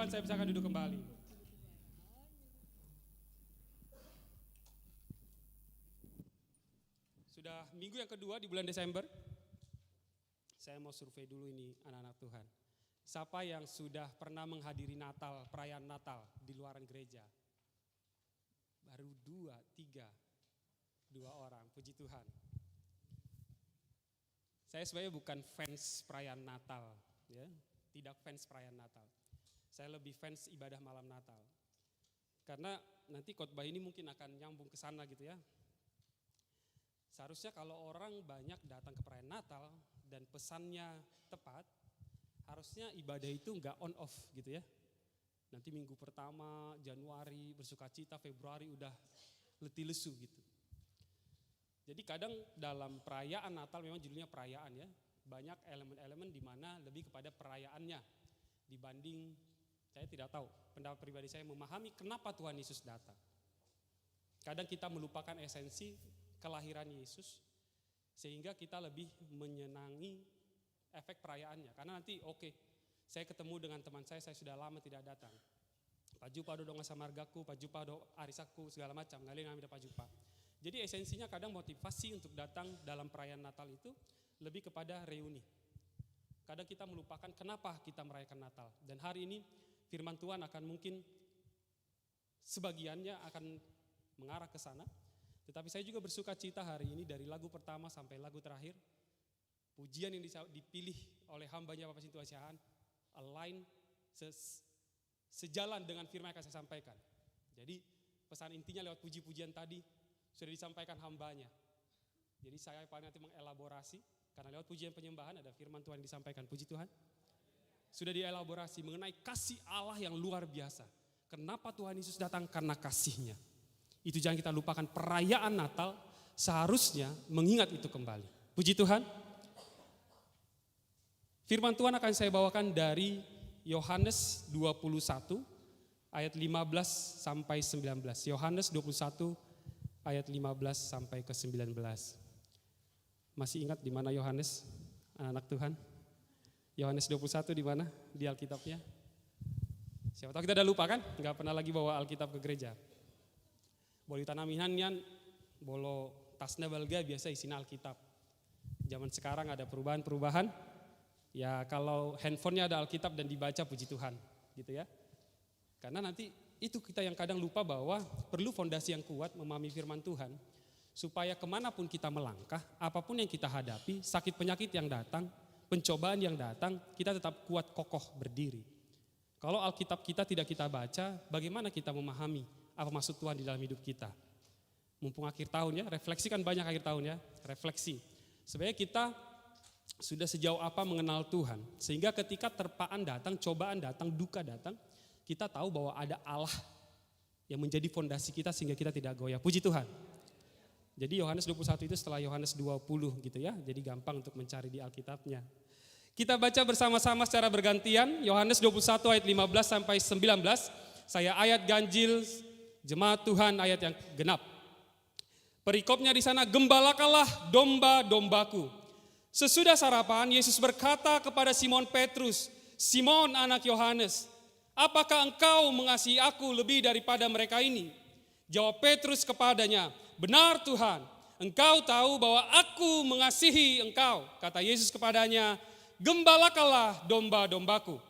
Tuhan, saya bisa akan duduk kembali. Sudah minggu yang kedua di bulan Desember. Saya mau survei dulu ini anak-anak Tuhan. Siapa yang sudah pernah menghadiri Natal, perayaan Natal di luaran gereja? Baru 2, 3, 2 orang, puji Tuhan. Saya sebenarnya bukan fans perayaan Natal, ya, tidak fans perayaan Natal. Saya lebih fans ibadah malam Natal. Karena nanti khotbah ini mungkin akan nyambung ke sana gitu ya. Seharusnya kalau orang banyak datang ke perayaan Natal dan pesannya tepat, harusnya ibadah itu enggak on off gitu ya. Nanti minggu pertama, Januari, bersukacita, Februari udah letih lesu gitu. Jadi kadang dalam perayaan Natal memang judulnya perayaan ya. Banyak elemen-elemen di mana lebih kepada perayaannya dibanding, saya tidak tahu, pendapat pribadi saya memahami kenapa Tuhan Yesus datang. Kadang kita melupakan esensi kelahiran Yesus sehingga kita lebih menyenangi efek perayaannya. Karena nanti saya ketemu dengan teman saya sudah lama tidak datang. Pak Jupa do donga samargaku, Pak Jupa do arisaku, segala macam, ngalih ngamida Pak Jupa. Jadi esensinya kadang motivasi untuk datang dalam perayaan Natal itu lebih kepada reuni. Kadang kita melupakan kenapa kita merayakan Natal. Dan hari ini firman Tuhan akan mungkin sebagiannya akan mengarah ke sana. Tetapi saya juga bersuka cita hari ini dari lagu pertama sampai lagu terakhir. Pujian yang dipilih oleh hambanya Bapak Sintu Asiahan align sejalan dengan firman yang akan saya sampaikan. Jadi pesan intinya lewat puji-pujian tadi sudah disampaikan hambanya. Jadi saya paling nanti mengelaborasi karena lewat pujian penyembahan ada firman Tuhan yang disampaikan. Puji Tuhan. Sudah dielaborasi mengenai kasih Allah yang luar biasa. Kenapa Tuhan Yesus datang? Karena kasihnya. Itu jangan kita lupakan, perayaan Natal seharusnya mengingat itu kembali. Puji Tuhan. Firman Tuhan akan saya bawakan dari Yohanes 21 ayat 15 sampai 19. Yohanes 21 ayat 15 sampai ke 19. Masih ingat di mana Yohanes, anak Tuhan? Yohanes 21 di mana? Di Alkitabnya. Siapa tahu kita udah lupa kan? Enggak pernah lagi bawa Alkitab ke gereja. Boleh tanamihan yan, bolo tasnya balga biasa isinya Alkitab. Zaman sekarang ada perubahan-perubahan. Ya kalau handphonenya ada Alkitab dan dibaca, puji Tuhan, gitu ya. Karena nanti itu kita yang kadang lupa bahwa perlu fondasi yang kuat memahami firman Tuhan. Supaya kemanapun kita melangkah, apapun yang kita hadapi, sakit penyakit yang datang, pencobaan yang datang, kita tetap kuat kokoh berdiri. Kalau Alkitab kita tidak kita baca, bagaimana kita memahami apa maksud Tuhan di dalam hidup kita? Mumpung akhir tahun ya, refleksikan banyak akhir tahun ya, refleksi. Sebenarnya kita sudah sejauh apa mengenal Tuhan, sehingga ketika terpaan datang, cobaan datang, duka datang, kita tahu bahwa ada Allah yang menjadi fondasi kita sehingga kita tidak goyah. Puji Tuhan. Jadi Yohanes 21 itu setelah Yohanes 20 gitu ya, jadi gampang untuk mencari di Alkitabnya. Kita baca bersama-sama secara bergantian, Yohanes 21 ayat 15 sampai 19, saya ayat ganjil, jemaat Tuhan ayat yang genap. Perikopnya di sana, gembalakanlah domba-dombaku. Sesudah sarapan, Yesus berkata kepada Simon Petrus, Simon anak Yohanes, apakah engkau mengasihi aku lebih daripada mereka ini? Jawab Petrus kepadanya, benar Tuhan, engkau tahu bahwa aku mengasihi engkau. Kata Yesus kepadanya, gembalakanlah domba-dombaku.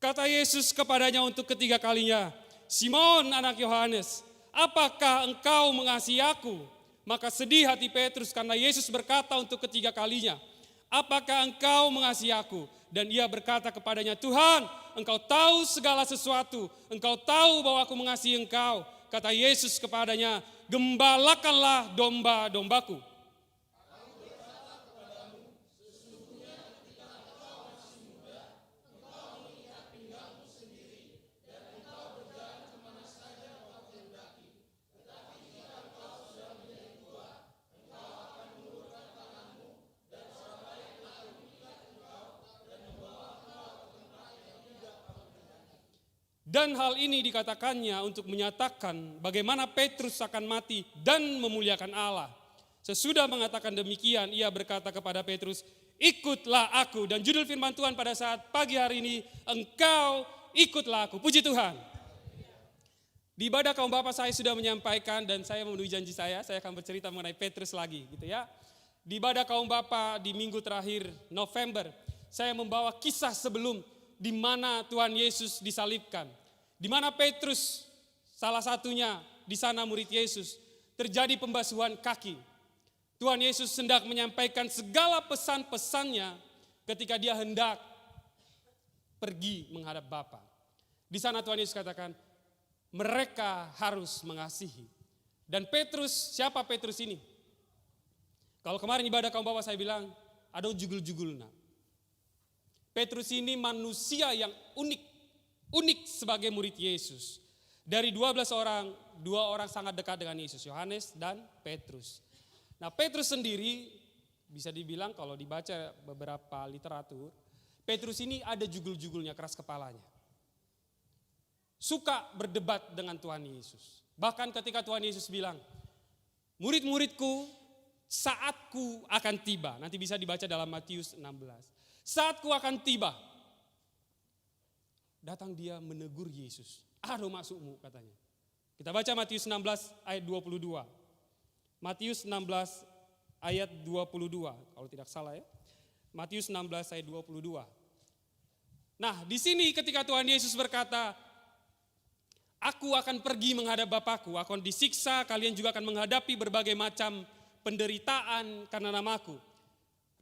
Kata Yesus kepadanya untuk ketiga kalinya, Simon anak Yohanes, apakah engkau mengasihi aku? Maka sedih hati Petrus karena Yesus berkata untuk ketiga kalinya, apakah engkau mengasihi aku? Dan ia berkata kepadanya, Tuhan, engkau tahu segala sesuatu, engkau tahu bahwa aku mengasihi engkau. Kata Yesus kepadanya, gembalakanlah domba-dombaku. Dan hal ini dikatakannya untuk menyatakan bagaimana Petrus akan mati dan memuliakan Allah. Sesudah mengatakan demikian, ia berkata kepada Petrus, ikutlah aku. Dan judul firman Tuhan pada saat pagi hari ini, engkau ikutlah aku. Puji Tuhan. Di ibadah kaum Bapa saya sudah menyampaikan dan saya memenuhi janji saya akan bercerita mengenai Petrus lagi gitu ya. Di ibadah kaum Bapa di minggu terakhir November, saya membawa kisah sebelum di mana Tuhan Yesus disalibkan. Di mana Petrus salah satunya di sana murid Yesus terjadi pembasuhan kaki. Tuhan Yesus hendak menyampaikan segala pesan-pesannya ketika dia hendak pergi menghadap Bapa. Di sana Tuhan Yesus katakan, mereka harus mengasihi. Dan Petrus, siapa Petrus ini? Kalau kemarin ibadah kaum Bapa saya bilang, ada jugul-jugulna. Petrus ini manusia yang unik sebagai murid Yesus. Dari 12 orang, 2 orang sangat dekat dengan Yesus, Yohanes dan Petrus. Nah, Petrus sendiri bisa dibilang kalau dibaca beberapa literatur, Petrus ini ada jugul-jugulnya, keras kepalanya. Suka berdebat dengan Tuhan Yesus. Bahkan ketika Tuhan Yesus bilang, murid-muridku, saatku akan tiba. Nanti bisa dibaca dalam Matius 16. Saatku akan tiba. Datang dia menegur Yesus. Aduh masukmu katanya. Kita baca Matius 16 ayat 22. Matius 16 ayat 22. Kalau tidak salah ya. Matius 16 ayat 22. Nah di sini ketika Tuhan Yesus berkata, aku akan pergi menghadap Bapakku, akan disiksa, kalian juga akan menghadapi berbagai macam penderitaan karena namaku.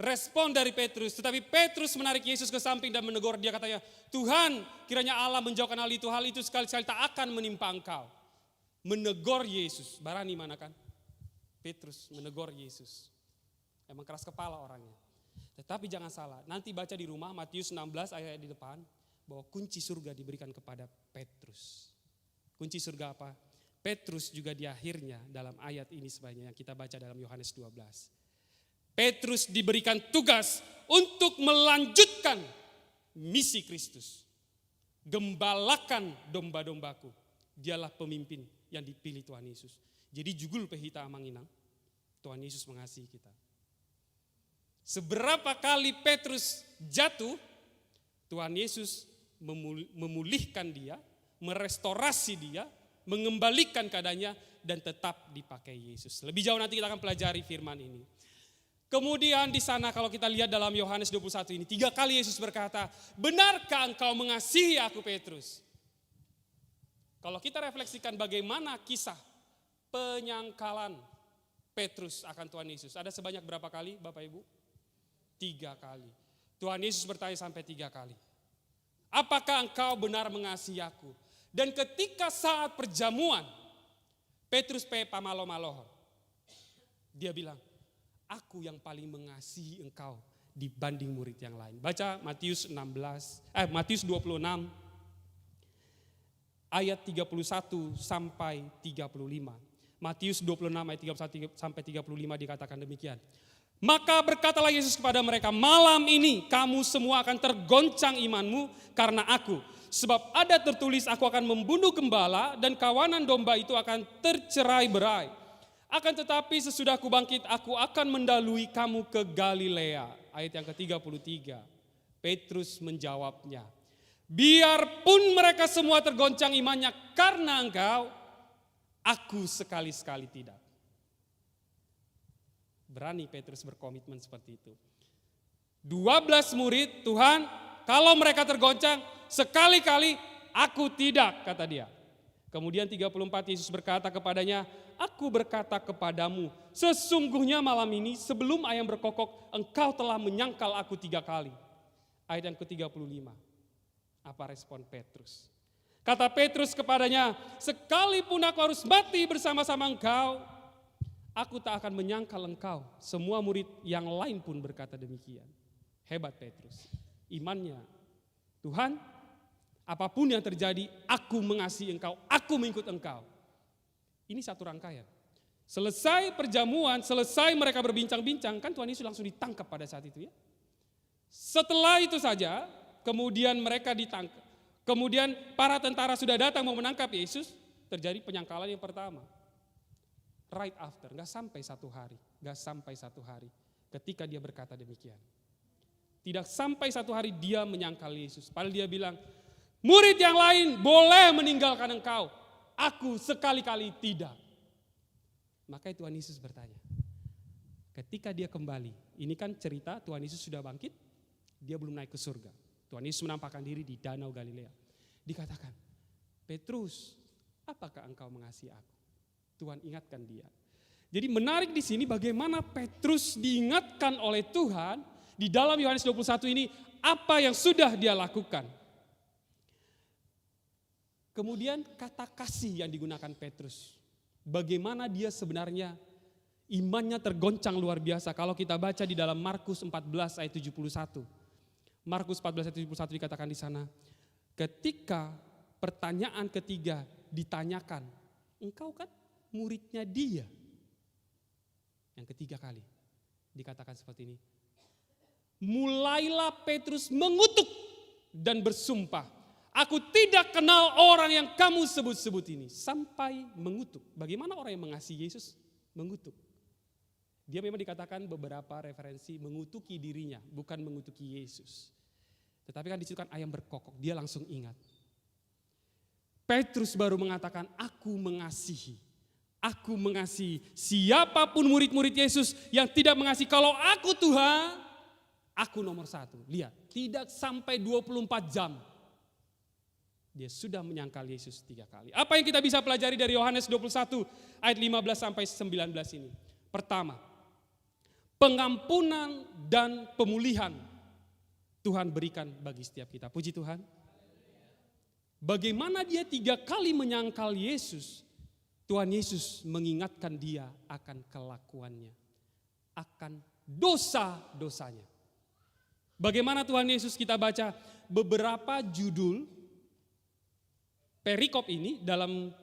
Respon dari Petrus, tetapi Petrus menarik Yesus ke samping dan menegur dia, katanya, Tuhan, kiranya Allah menjauhkan hal itu sekali-sekali tak akan menimpa engkau. Menegur Yesus, barani mana kan? Petrus menegur Yesus. Emang keras kepala orangnya. Tetapi jangan salah, nanti baca di rumah Matius 16 ayat di depan, bahwa kunci surga diberikan kepada Petrus. Kunci surga apa? Petrus juga di akhirnya dalam ayat ini sebenarnya yang kita baca dalam Yohanes 12. Petrus diberikan tugas untuk melanjutkan misi Kristus. Gembalakan domba-dombaku. Dialah pemimpin yang dipilih Tuhan Yesus. Jadi jugul pehita amanginang, Tuhan Yesus mengasihi kita. Seberapa kali Petrus jatuh, Tuhan Yesus memulihkan dia, merestorasi dia, mengembalikan keadaannya dan tetap dipakai Yesus. Lebih jauh nanti kita akan pelajari firman ini. Kemudian di sana kalau kita lihat dalam Yohanes 21 ini, 3 kali Yesus berkata, benarkah engkau mengasihi aku Petrus? Kalau kita refleksikan bagaimana kisah penyangkalan Petrus akan Tuhan Yesus. Ada sebanyak berapa kali Bapak Ibu? 3 kali. Tuhan Yesus bertanya sampai 3 kali. Apakah engkau benar mengasihi aku? Dan ketika saat perjamuan, Petrus pamalo-maloh. Dia bilang, aku yang paling mengasihi engkau dibanding murid yang lain. Baca Matius 26 ayat 31 sampai 35. Matius 26 ayat 31 sampai 35 dikatakan demikian. Maka berkatalah Yesus kepada mereka, malam ini kamu semua akan tergoncang imanmu karena aku. Sebab ada tertulis, aku akan membunuh gembala dan kawanan domba itu akan tercerai-berai. Akan tetapi sesudah aku bangkit, aku akan mendalui kamu ke Galilea. Ayat yang ke-33. Petrus menjawabnya, biarpun mereka semua tergoncang imannya karena engkau, aku sekali-sekali tidak. Berani Petrus berkomitmen seperti itu. 12 murid, Tuhan, kalau mereka tergoncang, sekali-kali aku tidak, kata dia. Kemudian 34 Yesus berkata kepadanya, aku berkata kepadamu, sesungguhnya malam ini sebelum ayam berkokok, engkau telah menyangkal aku 3 kali. Ayat yang ke-35. Apa respon Petrus? Kata Petrus kepadanya, sekalipun aku harus mati bersama-sama engkau, aku tak akan menyangkal engkau. Semua murid yang lain pun berkata demikian. Hebat Petrus. Imannya, Tuhan, apapun yang terjadi, aku mengasihi engkau, aku mengikut engkau. Ini satu rangkaian. Selesai perjamuan, selesai mereka berbincang-bincang, kan Tuhan Yesus langsung ditangkap pada saat itu ya. Setelah itu saja, kemudian mereka ditangkap. Kemudian para tentara sudah datang mau menangkap Yesus, terjadi penyangkalan yang pertama. Right after, gak sampai satu hari ketika dia berkata demikian. Tidak sampai satu hari dia menyangkal Yesus. Padahal dia bilang, murid yang lain boleh meninggalkan engkau, aku sekali-kali tidak. Maka Tuhan Yesus bertanya, ketika dia kembali, ini kan cerita Tuhan Yesus sudah bangkit, dia belum naik ke surga. Tuhan Yesus menampakkan diri di Danau Galilea. Dikatakan, Petrus, apakah engkau mengasihi aku? Tuhan ingatkan dia. Jadi menarik di sini bagaimana Petrus diingatkan oleh Tuhan di dalam Yohanes 21 ini apa yang sudah dia lakukan. Kemudian kata kasih yang digunakan Petrus. Bagaimana dia sebenarnya imannya tergoncang luar biasa. Kalau kita baca di dalam Markus 14 ayat 71. Markus 14 ayat 71 dikatakan di sana, ketika pertanyaan ketiga ditanyakan, engkau kan muridnya dia. Yang ketiga kali dikatakan seperti ini. Mulailah Petrus mengutuk dan bersumpah, aku tidak kenal orang yang kamu sebut-sebut ini. Sampai mengutuk. Bagaimana orang yang mengasihi Yesus mengutuk? Dia memang dikatakan beberapa referensi mengutuki dirinya, bukan mengutuki Yesus. Tetapi kan disitu kan ayam berkokok, dia langsung ingat. Petrus baru mengatakan, aku mengasihi. Aku mengasihi. Siapapun murid-murid Yesus yang tidak mengasihi, kalau aku Tuhan, aku nomor satu. Lihat, tidak sampai 24 jam. Dia sudah menyangkal Yesus 3 kali. Apa yang kita bisa pelajari dari Yohanes 21 ayat 15 sampai 19 ini? Pertama, pengampunan dan pemulihan Tuhan berikan bagi setiap kita. Puji Tuhan. Bagaimana dia 3 kali menyangkal Yesus, Tuhan Yesus mengingatkan dia akan kelakuannya, akan dosa-dosanya. Bagaimana Tuhan Yesus, kita baca beberapa judul perikop ini dalam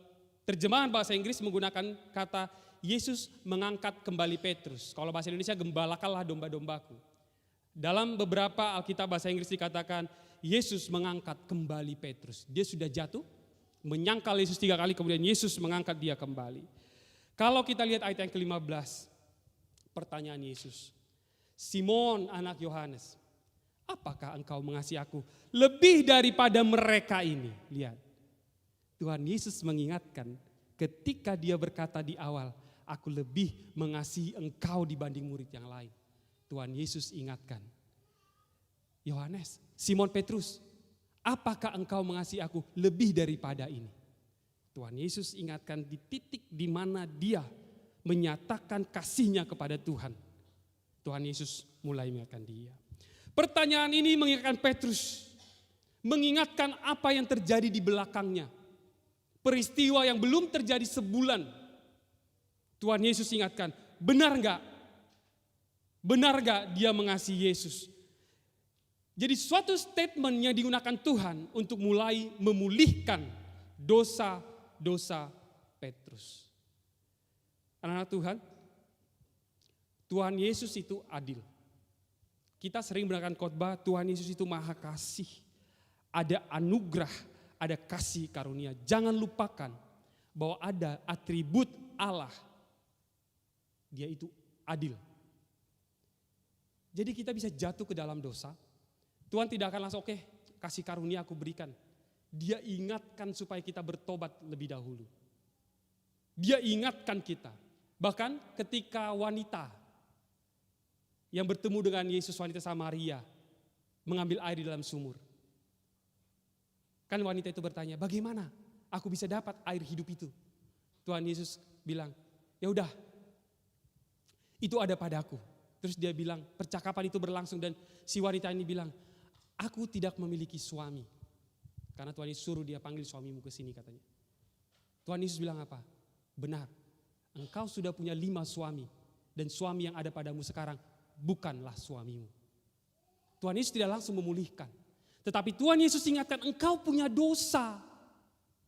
terjemahan bahasa Inggris menggunakan kata Yesus mengangkat kembali Petrus. Kalau bahasa Indonesia, gembalakanlah domba-dombaku. Dalam beberapa Alkitab bahasa Inggris dikatakan Yesus mengangkat kembali Petrus. Dia sudah jatuh, menyangkal Yesus 3 kali, kemudian Yesus mengangkat dia kembali. Kalau kita lihat ayat yang ke-15, pertanyaan Yesus. Simon anak Yohanes, apakah engkau mengasihi aku lebih daripada mereka ini? Lihat, Tuhan Yesus mengingatkan ketika dia berkata di awal, aku lebih mengasihi engkau dibanding murid yang lain. Tuhan Yesus ingatkan, Yohanes, Simon Petrus, apakah engkau mengasihi aku lebih daripada ini? Tuhan Yesus ingatkan di titik di mana dia menyatakan kasihnya kepada Tuhan. Tuhan Yesus mulai mengingatkan dia. Pertanyaan ini mengingatkan Petrus, mengingatkan apa yang terjadi di belakangnya. Peristiwa yang belum terjadi sebulan. Tuhan Yesus ingatkan, benar enggak? Benar enggak dia mengasihi Yesus? Jadi suatu statement yang digunakan Tuhan untuk mulai memulihkan dosa-dosa Petrus. Anak-anak Tuhan, Tuhan Yesus itu adil. Kita sering mendengarkan khotbah, Tuhan Yesus itu maha kasih. Ada anugerah, ada kasih karunia. Jangan lupakan bahwa ada atribut Allah. Dia itu adil. Jadi kita bisa jatuh ke dalam dosa. Tuhan tidak akan langsung, oke, kasih karunia aku berikan. Dia ingatkan supaya kita bertobat lebih dahulu. Dia ingatkan kita. Bahkan ketika wanita yang bertemu dengan Yesus, wanita Samaria, mengambil air di dalam sumur. Kan wanita itu bertanya, bagaimana aku bisa dapat air hidup itu? Tuhan Yesus bilang, ya udah, itu ada padaku. Terus dia bilang, percakapan itu berlangsung dan si wanita ini bilang, aku tidak memiliki suami. Karena Tuhan Yesus suruh dia panggil suamimu ke sini katanya. Tuhan Yesus bilang apa? Benar, engkau sudah punya 5 suami. Dan suami yang ada padamu sekarang bukanlah suamimu. Tuhan Yesus tidak langsung memulihkan. Tetapi Tuhan Yesus ingatkan engkau punya dosa.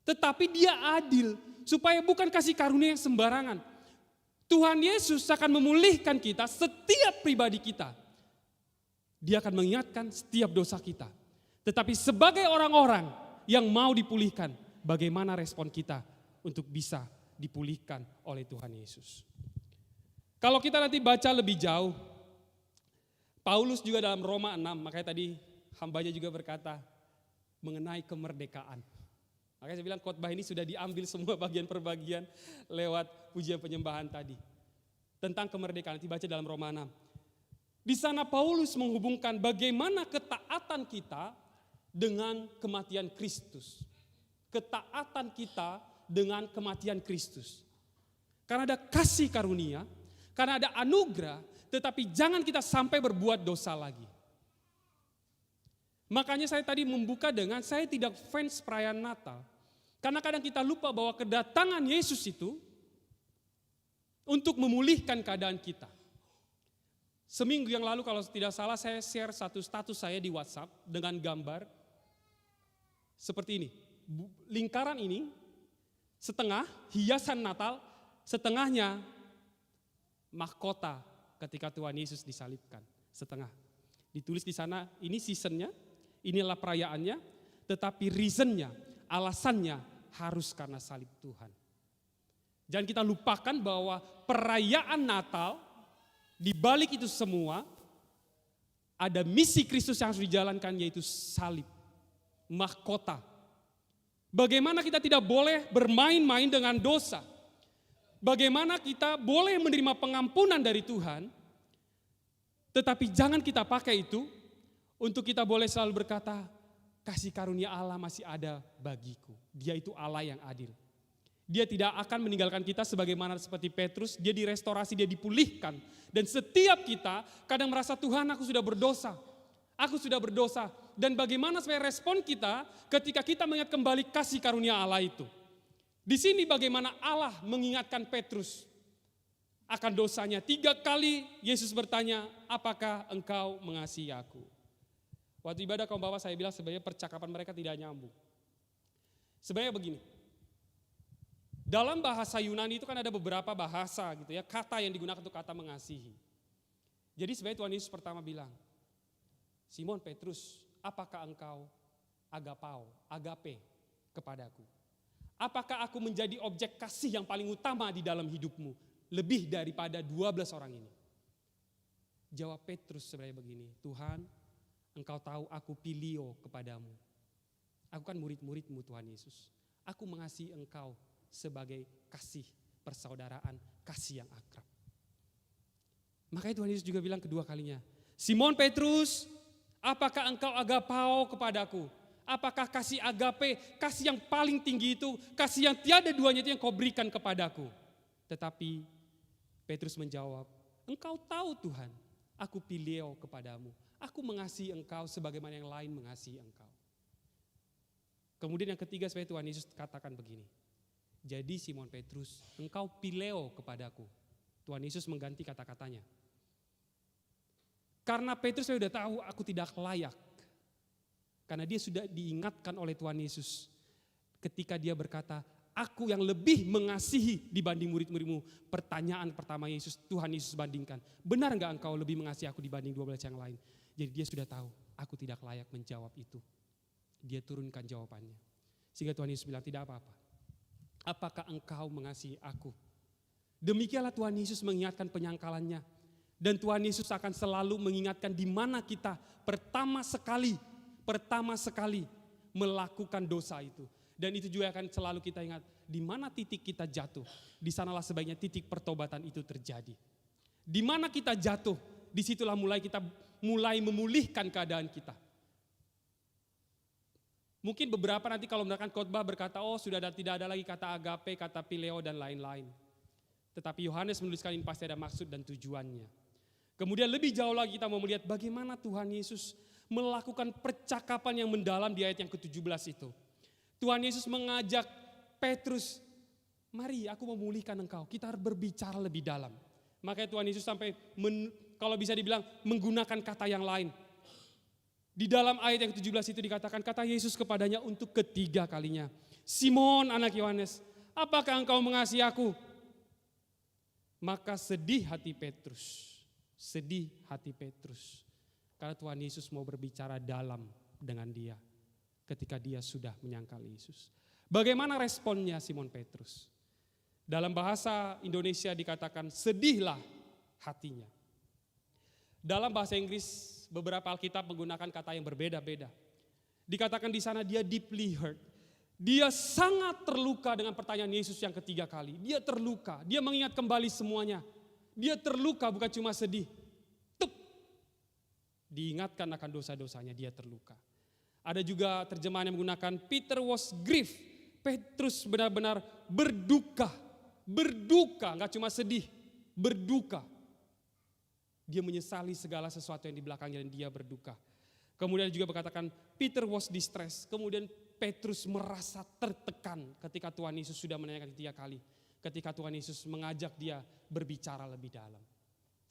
Tetapi dia adil. Supaya bukan kasih karunia yang sembarangan. Tuhan Yesus akan memulihkan kita, setiap pribadi kita. Dia akan mengingatkan setiap dosa kita. Tetapi sebagai orang-orang yang mau dipulihkan, bagaimana respon kita untuk bisa dipulihkan oleh Tuhan Yesus. Kalau kita nanti baca lebih jauh, Paulus juga dalam Roma 6, makanya tadi hambanya juga berkata mengenai kemerdekaan. Makanya saya bilang khotbah ini sudah diambil semua bagian per bagian lewat pujian penyembahan tadi. Tentang kemerdekaan, dibaca dalam Roma 6. Di sana Paulus menghubungkan bagaimana ketaatan kita dengan kematian Kristus. Ketaatan kita dengan kematian Kristus. Karena ada kasih karunia, karena ada anugerah, tetapi jangan kita sampai berbuat dosa lagi. Makanya saya tadi membuka dengan saya tidak fans perayaan Natal. Karena kadang kita lupa bahwa kedatangan Yesus itu untuk memulihkan keadaan kita. Seminggu yang lalu kalau tidak salah saya share satu status saya di WhatsApp dengan gambar seperti ini. Lingkaran ini setengah hiasan Natal, setengahnya mahkota ketika Tuhan Yesus disalibkan. Setengah. Ditulis di sana ini seasonnya, inilah perayaannya, tetapi reasonnya, alasannya harus karena salib Tuhan. Jangan kita lupakan bahwa perayaan Natal, di balik itu semua, ada misi Kristus yang harus dijalankan yaitu salib, mahkota. Bagaimana kita tidak boleh bermain-main dengan dosa. Bagaimana kita boleh menerima pengampunan dari Tuhan, tetapi jangan kita pakai itu untuk kita boleh selalu berkata, kasih karunia Allah masih ada bagiku. Dia itu Allah yang adil. Dia tidak akan meninggalkan kita sebagaimana seperti Petrus, dia direstorasi, dia dipulihkan. Dan setiap kita kadang merasa Tuhan aku sudah berdosa. Aku sudah berdosa. Dan bagaimana supaya respon kita ketika kita mengingat kembali kasih karunia Allah itu. Di sini bagaimana Allah mengingatkan Petrus akan dosanya. 3 kali Yesus bertanya, apakah engkau mengasihi aku? Waktu ibadah kaum bapak saya bilang sebenarnya percakapan mereka tidak nyambung. Sebenarnya begini, dalam bahasa Yunani itu kan ada beberapa bahasa gitu ya, kata yang digunakan untuk kata mengasihi. Jadi sebenarnya Tuhan Yesus pertama bilang, Simon Petrus, apakah engkau agape kepadaku? Apakah aku menjadi objek kasih yang paling utama di dalam hidupmu? Lebih daripada 12 orang ini. Jawab Petrus sebenarnya begini, Tuhan, engkau tahu aku pilio kepadamu. Aku kan murid-muridmu Tuhan Yesus. Aku mengasihi engkau sebagai kasih persaudaraan, kasih yang akrab. Makanya Tuhan Yesus juga bilang kedua kalinya, Simon Petrus, apakah engkau agapao kepadaku? Apakah kasih agape, kasih yang paling tinggi itu, kasih yang tiada duanya itu yang kau berikan kepadaku? Tetapi Petrus menjawab, engkau tahu Tuhan, aku pilio kepadamu. Aku mengasihi engkau sebagaimana yang lain mengasihi engkau. Kemudian yang ketiga supaya Tuhan Yesus katakan begini. Jadi Simon Petrus, engkau pileo kepadaku. Tuhan Yesus mengganti kata-katanya. Karena Petrus sudah tahu aku tidak layak. Karena dia sudah diingatkan oleh Tuhan Yesus. Ketika dia berkata, aku yang lebih mengasihi dibanding murid-muridmu. Pertanyaan pertama Tuhan Yesus bandingkan. Benar enggak engkau lebih mengasihi aku dibanding 12 yang lain? Jadi dia sudah tahu, aku tidak layak menjawab itu. Dia turunkan jawabannya. Sehingga Tuhan Yesus bilang, tidak apa-apa. Apakah engkau mengasihi aku? Demikianlah Tuhan Yesus mengingatkan penyangkalannya. Dan Tuhan Yesus akan selalu mengingatkan di mana kita pertama sekali melakukan dosa itu. Dan itu juga akan selalu kita ingat, di mana titik kita jatuh, di sanalah sebaiknya titik pertobatan itu terjadi. Di mana kita jatuh, disitulah kita mulai memulihkan keadaan kita. Mungkin beberapa nanti kalau mendengarkan khotbah berkata, sudah tidak ada lagi kata agape, kata pileo dan lain-lain. Tetapi Yohanes menuliskan ini pasti ada maksud dan tujuannya. Kemudian lebih jauh lagi kita mau melihat bagaimana Tuhan Yesus melakukan percakapan yang mendalam di ayat yang ke-17 itu. Tuhan Yesus mengajak Petrus, mari aku memulihkan engkau, kita harus berbicara lebih dalam. Makanya Tuhan Yesus sampai kalau bisa dibilang menggunakan kata yang lain. Di dalam ayat yang ke-17 itu dikatakan, kata Yesus kepadanya untuk ketiga kalinya, Simon anak Yohanes, apakah engkau mengasihi aku? Maka sedih hati Petrus. Karena Tuhan Yesus mau berbicara dalam dengan dia. ketika dia sudah menyangkal Yesus. Bagaimana responnya Simon Petrus? Dalam bahasa Indonesia dikatakan sedihlah hatinya. Dalam bahasa Inggris beberapa Alkitab menggunakan kata yang berbeda-beda. Dikatakan di sana dia deeply hurt. Dia sangat terluka dengan pertanyaan Yesus yang ketiga kali. Dia terluka, dia mengingat kembali semuanya. Dia terluka bukan cuma sedih. Diingatkan akan dosa-dosanya, dia terluka. Ada juga terjemahan yang menggunakan Peter was grief. Petrus benar-benar berduka. Berduka, gak cuma sedih, berduka. Dia menyesali segala sesuatu yang di belakangnya dan dia berduka. Kemudian juga berkatakan Peter was distressed. Kemudian Petrus merasa tertekan ketika Tuhan Yesus sudah menanyakan 3 kali. Ketika Tuhan Yesus mengajak dia berbicara lebih dalam.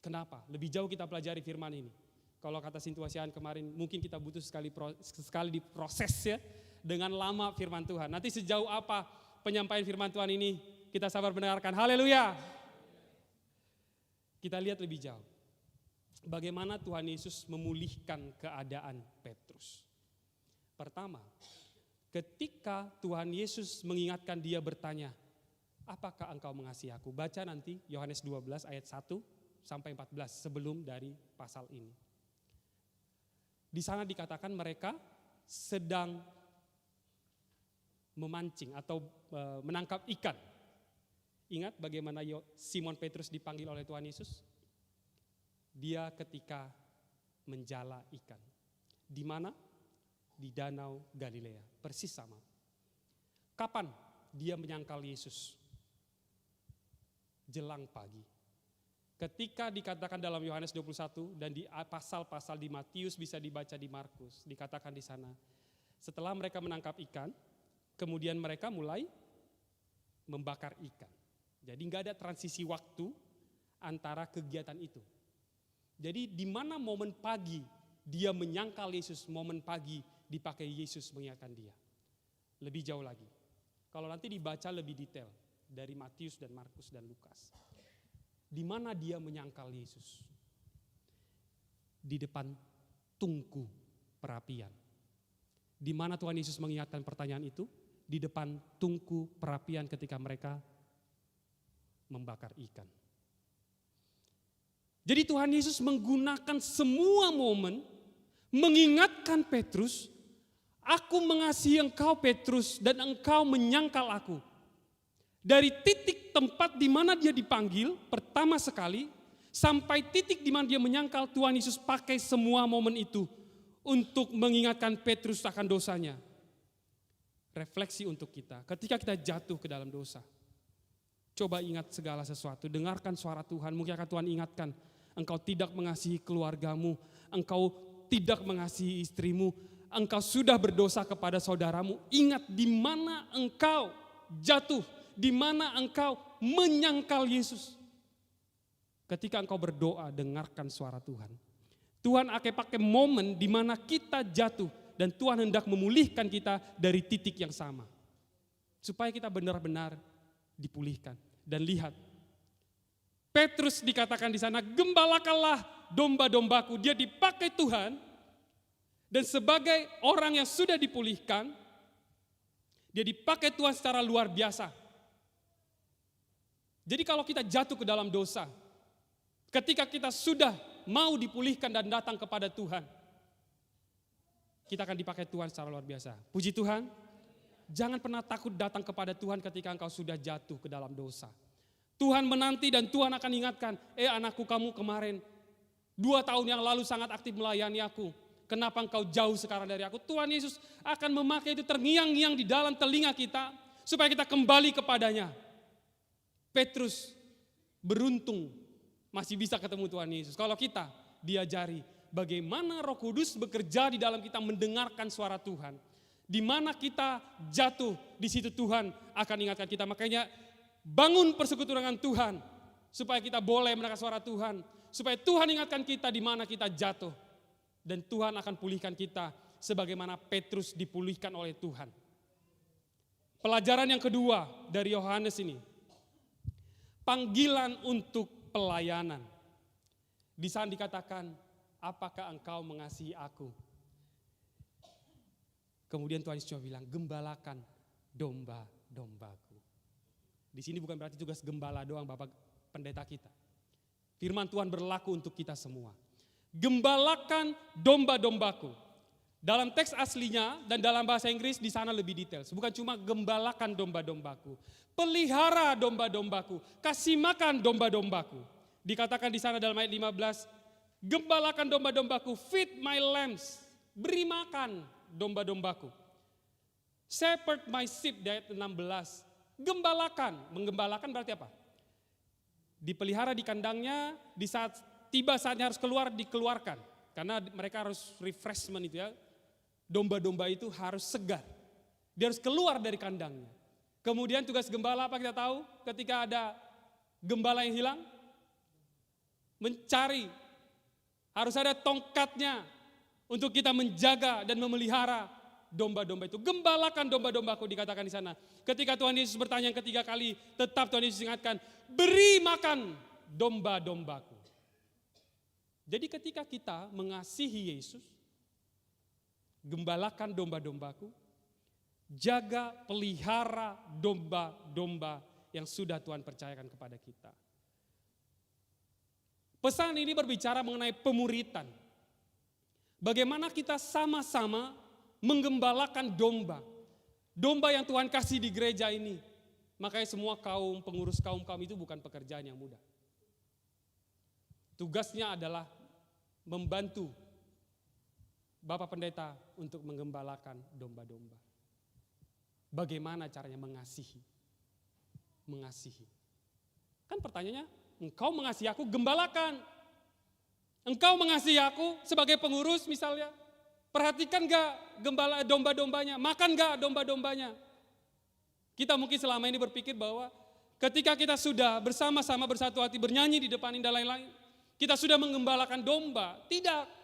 Kenapa? Lebih jauh kita pelajari firman ini. Kalau kata Sintuasian kemarin mungkin kita butuh sekali diproses ya dengan lama firman Tuhan. Nanti sejauh apa penyampaian firman Tuhan ini kita sabar mendengarkan. Haleluya. Kita lihat lebih jauh. Bagaimana Tuhan Yesus memulihkan keadaan Petrus. Pertama, ketika Tuhan Yesus mengingatkan dia bertanya, apakah engkau mengasihi aku? Baca nanti Yohanes 12 ayat 1 sampai 14 sebelum dari pasal ini. Di sana dikatakan mereka sedang memancing atau menangkap ikan. Ingat bagaimana Simon Petrus dipanggil oleh Tuhan Yesus? Dia ketika menjala ikan. Di mana? Di Danau Galilea. Persis sama. Kapan dia menyangkal Yesus? Jelang pagi. Ketika dikatakan dalam Yohanes 21 dan di pasal-pasal di Matius bisa dibaca di Markus. Dikatakan di sana. Setelah mereka menangkap ikan, kemudian mereka mulai membakar ikan. Jadi nggak ada transisi waktu antara kegiatan itu. Jadi di mana momen pagi dia menyangkal Yesus, momen pagi dipakai Yesus mengingatkan dia. Lebih jauh lagi. Kalau nanti dibaca lebih detail dari Matius dan Markus dan Lukas. Di mana dia menyangkal Yesus? Di depan tungku perapian. Di mana Tuhan Yesus mengingatkan pertanyaan itu? Di depan tungku perapian ketika mereka membakar ikan. Jadi Tuhan Yesus menggunakan semua momen mengingatkan Petrus, aku mengasihi engkau Petrus dan engkau menyangkal aku. Dari titik tempat di mana dia dipanggil pertama sekali sampai titik di mana dia menyangkal, Tuhan Yesus pakai semua momen itu untuk mengingatkan Petrus akan dosanya. Refleksi untuk kita ketika kita jatuh ke dalam dosa. Coba ingat segala sesuatu, dengarkan suara Tuhan, mungkin akan Tuhan ingatkan. Engkau tidak mengasihi keluargamu, engkau tidak mengasihi istrimu, engkau sudah berdosa kepada saudaramu. Ingat di mana engkau jatuh, di mana engkau menyangkal Yesus. Ketika engkau berdoa, dengarkan suara Tuhan. Tuhan akan pakai momen di mana kita jatuh dan Tuhan hendak memulihkan kita dari titik yang sama. Supaya kita benar-benar dipulihkan. Dan lihat, Petrus dikatakan di sana, gembalakanlah domba-dombaku. Dia dipakai Tuhan dan sebagai orang yang sudah dipulihkan, dia dipakai Tuhan secara luar biasa. Jadi kalau kita jatuh ke dalam dosa, ketika kita sudah mau dipulihkan dan datang kepada Tuhan, kita akan dipakai Tuhan secara luar biasa. Puji Tuhan, jangan pernah takut datang kepada Tuhan ketika engkau sudah jatuh ke dalam dosa. Tuhan menanti dan Tuhan akan ingatkan, anakku kamu kemarin 2 tahun yang lalu sangat aktif melayani aku. Kenapa engkau jauh sekarang dari aku? Tuhan Yesus akan memakai itu terngiang-ngiang di dalam telinga kita supaya kita kembali kepadanya. Petrus beruntung masih bisa ketemu Tuhan Yesus. Kalau kita diajari bagaimana Roh Kudus bekerja di dalam kita mendengarkan suara Tuhan. Di mana kita jatuh, di situ Tuhan akan ingatkan kita. Makanya bangun persekutuan dengan Tuhan supaya kita boleh mendengar suara Tuhan, supaya Tuhan ingatkan kita di mana kita jatuh dan Tuhan akan pulihkan kita sebagaimana Petrus dipulihkan oleh Tuhan. Pelajaran yang kedua dari Yohanes ini, panggilan untuk pelayanan. Di sana dikatakan, apakah engkau mengasihi aku? Kemudian Tuhan Yesus cuma bilang, gembalakan domba-dombaku. Di sini bukan berarti tugas gembala doang Bapak pendeta kita. Firman Tuhan berlaku untuk kita semua. Gembalakan domba-dombaku. Dalam teks aslinya dan dalam bahasa Inggris di sana lebih detail. Bukan cuma gembalakan domba-dombaku. Pelihara domba-dombaku. Kasih makan domba-dombaku. Dikatakan di sana dalam ayat 15. Gembalakan domba-dombaku. Feed my lambs. Beri makan domba-dombaku. Shepherd my sheep, ayat 16. Gembalakan. Menggembalakan berarti apa? Dipelihara di kandangnya, di saat tiba saatnya harus keluar, dikeluarkan. Karena mereka harus refreshment itu ya. Domba-domba itu harus segar. Dia harus keluar dari kandangnya. Kemudian tugas gembala apa kita tahu? Ketika ada gembala yang hilang, mencari. Harus ada tongkatnya untuk kita menjaga dan memelihara domba-domba itu. Gembalakan domba-dombaku dikatakan di sana. Ketika Tuhan Yesus bertanya yang ketiga kali, tetap Tuhan Yesus ingatkan, beri makan domba-dombaku. Jadi ketika kita mengasihi Yesus, gembalakan domba-dombaku, jaga, pelihara domba-domba yang sudah Tuhan percayakan kepada kita. Pesan ini berbicara mengenai pemuritan. Bagaimana kita sama-sama menggembalakan domba. Domba yang Tuhan kasih di gereja ini. Makanya semua pengurus kaum itu bukan pekerjaan yang mudah. Tugasnya adalah membantu Bapak Pendeta untuk menggembalakan domba-domba. Bagaimana caranya mengasihi? Mengasihi. Kan pertanyaannya, engkau mengasihi aku, gembalakan. Engkau mengasihi aku sebagai pengurus misalnya. Perhatikan gak domba-dombanya, makan gak domba-dombanya. Kita mungkin selama ini berpikir bahwa ketika kita sudah bersama-sama bersatu hati bernyanyi di depan ini dan lain-lain, kita sudah menggembalakan domba. Tidak.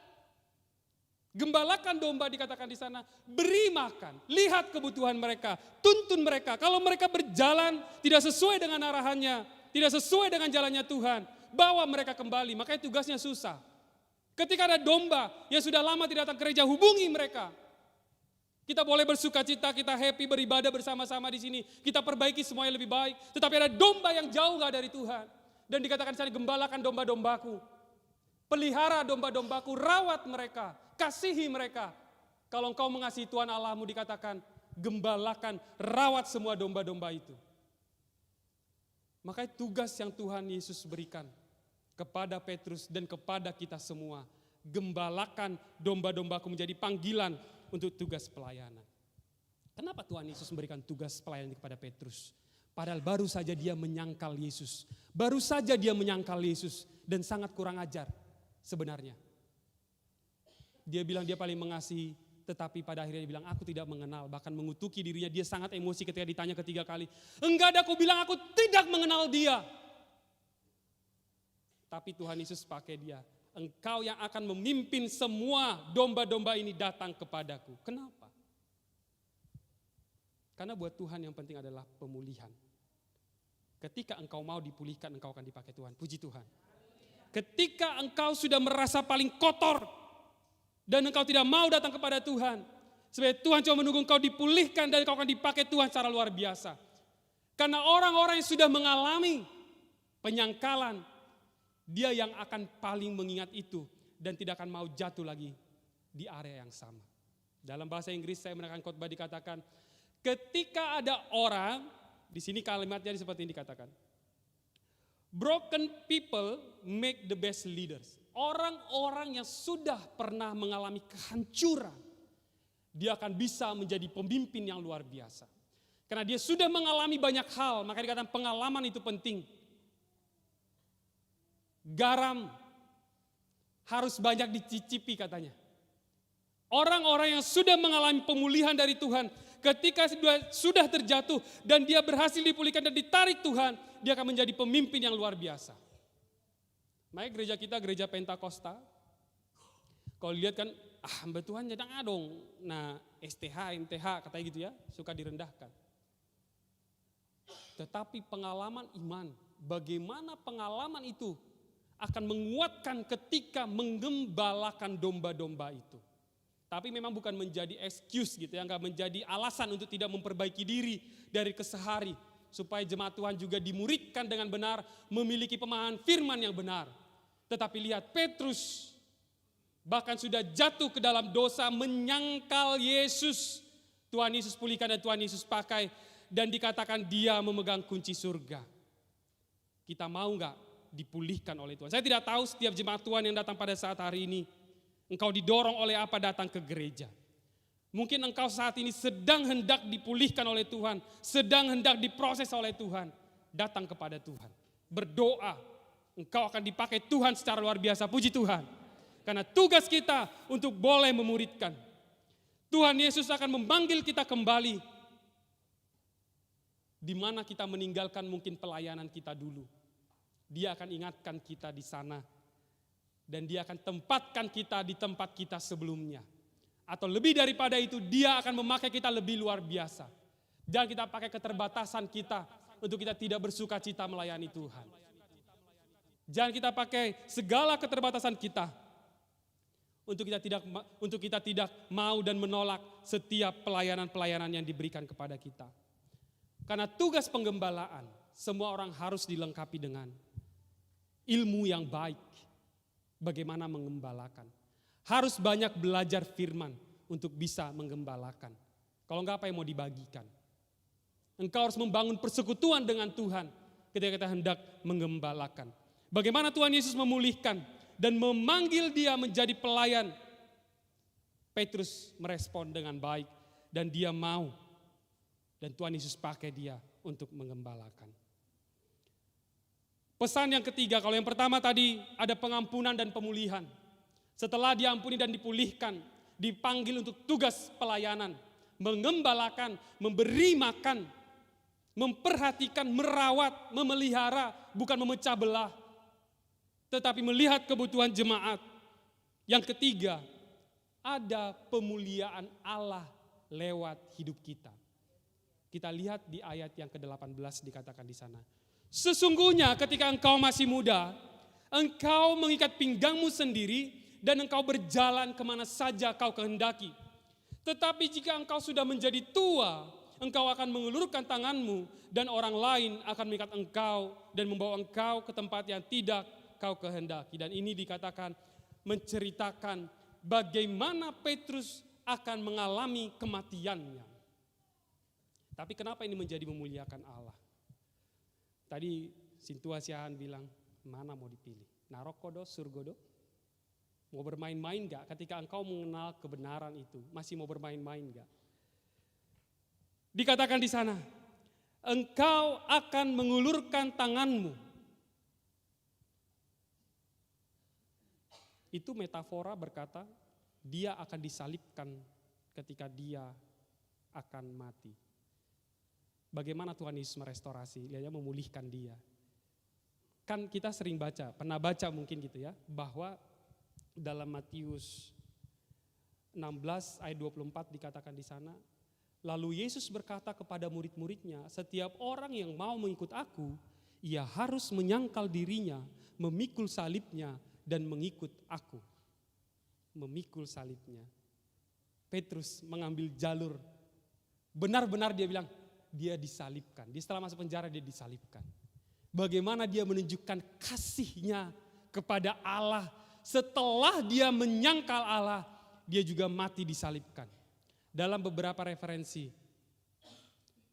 Gembalakan domba dikatakan di sana, beri makan, lihat kebutuhan mereka, tuntun mereka. Kalau mereka berjalan tidak sesuai dengan arahannya, tidak sesuai dengan jalannya Tuhan, bawa mereka kembali, makanya tugasnya susah. Ketika ada domba yang sudah lama tidak datang ke gereja, hubungi mereka. Kita boleh bersuka cita, kita happy beribadah bersama-sama di sini. Kita perbaiki semuanya lebih baik. Tetapi ada domba yang jauh gak dari Tuhan. Dan dikatakan di sana, gembalakan domba-dombaku. Pelihara domba-dombaku, rawat mereka, kasihi mereka. Kalau engkau mengasihi Tuhan Allahmu dikatakan, gembalakan, rawat semua domba-domba itu. Makanya tugas yang Tuhan Yesus berikan kepada Petrus dan kepada kita semua. Gembalakan domba-dombaku menjadi panggilan untuk tugas pelayanan. Kenapa Tuhan Yesus memberikan tugas pelayanan kepada Petrus? Padahal baru saja dia menyangkal Yesus. Baru saja dia menyangkal Yesus dan sangat kurang ajar sebenarnya. Dia bilang dia paling mengasihi, tetapi pada akhirnya dia bilang aku tidak mengenal. Bahkan mengutuki dirinya, dia sangat emosi ketika ditanya ketiga kali. Enggak ada, aku bilang aku tidak mengenal dia. Tapi Tuhan Yesus pakai dia. Engkau yang akan memimpin semua domba-domba ini datang kepadaku. Kenapa? Karena buat Tuhan yang penting adalah pemulihan. Ketika engkau mau dipulihkan, engkau akan dipakai Tuhan. Puji Tuhan. Ketika engkau sudah merasa paling kotor dan engkau tidak mau datang kepada Tuhan, sebenarnya Tuhan cuma menunggu engkau dipulihkan dan engkau akan dipakai Tuhan secara luar biasa. Karena orang-orang yang sudah mengalami penyangkalan, dia yang akan paling mengingat itu dan tidak akan mau jatuh lagi di area yang sama. Dalam bahasa Inggris saya menekan khotbah dikatakan, ketika ada orang, di sini kalimatnya seperti ini dikatakan, broken people make the best leaders. Orang-orang yang sudah pernah mengalami kehancuran, dia akan bisa menjadi pemimpin yang luar biasa. Karena dia sudah mengalami banyak hal, maka dikatakan pengalaman itu penting. Garam harus banyak dicicipi katanya. Orang-orang yang sudah mengalami pemulihan dari Tuhan, ketika sudah terjatuh dan dia berhasil dipulihkan dan ditarik Tuhan, dia akan menjadi pemimpin yang luar biasa. Makanya gereja kita, gereja Pentakosta, kalau lihat kan, hamba Tuhan jadang adong, nah STH, MTH katanya gitu ya, suka direndahkan. Tetapi pengalaman iman, bagaimana pengalaman itu akan menguatkan ketika menggembalakan domba-domba itu. Tapi memang bukan menjadi excuse gitu ya, enggak menjadi alasan untuk tidak memperbaiki diri dari kesehari. Supaya jemaat Tuhan juga dimuridkan dengan benar, memiliki pemahaman firman yang benar. Tetapi lihat Petrus bahkan sudah jatuh ke dalam dosa, menyangkal Yesus. Tuhan Yesus pulihkan dan Tuhan Yesus pakai. Dan dikatakan dia memegang kunci surga. Kita mau enggak dipulihkan oleh Tuhan? Saya tidak tahu setiap jemaat Tuhan yang datang pada saat hari ini, engkau didorong oleh apa datang ke gereja. Mungkin engkau saat ini sedang hendak dipulihkan oleh Tuhan, sedang hendak diproses oleh Tuhan. Datang kepada Tuhan, berdoa, engkau akan dipakai Tuhan secara luar biasa, puji Tuhan. Karena tugas kita untuk boleh memuridkan. Tuhan Yesus akan memanggil kita kembali, di mana kita meninggalkan mungkin pelayanan kita dulu. Dia akan ingatkan kita di sana. Dan dia akan tempatkan kita di tempat kita sebelumnya. Atau lebih daripada itu, dia akan memakai kita lebih luar biasa. Jangan kita pakai keterbatasan kita untuk kita tidak bersuka cita melayani Tuhan. Jangan kita pakai segala keterbatasan kita untuk kita tidak mau dan menolak setiap pelayanan-pelayanan yang diberikan kepada kita. Karena tugas penggembalaan, semua orang harus dilengkapi dengan ilmu yang baik. Bagaimana mengembalakan. Harus banyak belajar firman untuk bisa menggembalakan. Kalau enggak apa yang mau dibagikan. Engkau harus membangun persekutuan dengan Tuhan ketika kita hendak menggembalakan. Bagaimana Tuhan Yesus memulihkan dan memanggil dia menjadi pelayan. Petrus merespon dengan baik dan dia mau. Dan Tuhan Yesus pakai dia untuk menggembalakan. Pesan yang ketiga, kalau yang pertama tadi ada pengampunan dan pemulihan. Setelah diampuni dan dipulihkan, dipanggil untuk tugas pelayanan. Mengembalakan, memberi makan, memperhatikan, merawat, memelihara, bukan memecah belah. Tetapi melihat kebutuhan jemaat. Yang ketiga, ada pemuliaan Allah lewat hidup kita. Kita lihat di ayat yang ke-18 dikatakan di sana. Sesungguhnya ketika engkau masih muda, engkau mengikat pinggangmu sendiri dan engkau berjalan kemana saja kau kehendaki. Tetapi jika engkau sudah menjadi tua, engkau akan mengulurkan tanganmu dan orang lain akan mengikat engkau dan membawa engkau ke tempat yang tidak kau kehendaki. Dan ini dikatakan menceritakan bagaimana Petrus akan mengalami kematiannya. Tapi kenapa ini menjadi memuliakan Allah? Tadi Sintuasiahan bilang, mana mau dipilih? Narokodo, surgodo? Mau bermain-main gak ketika engkau mengenal kebenaran itu? Masih mau bermain-main gak? Dikatakan di sana, engkau akan mengulurkan tanganmu. Itu metafora berkata, dia akan disalibkan ketika dia akan mati. Bagaimana Tuhan Yesus merestorasi, dia memulihkan dia. Kan kita sering baca, pernah baca mungkin gitu ya, bahwa dalam Matius 16 ayat 24 dikatakan di sana, lalu Yesus berkata kepada murid-muridnya, setiap orang yang mau mengikut aku, ia harus menyangkal dirinya, memikul salibnya dan mengikut aku. Memikul salibnya. Petrus mengambil jalur, benar-benar dia bilang, dia disalibkan. Dia setelah masuk penjara dia disalibkan. Bagaimana dia menunjukkan kasihnya kepada Allah. Setelah dia menyangkal Allah, dia juga mati disalibkan. Dalam beberapa referensi,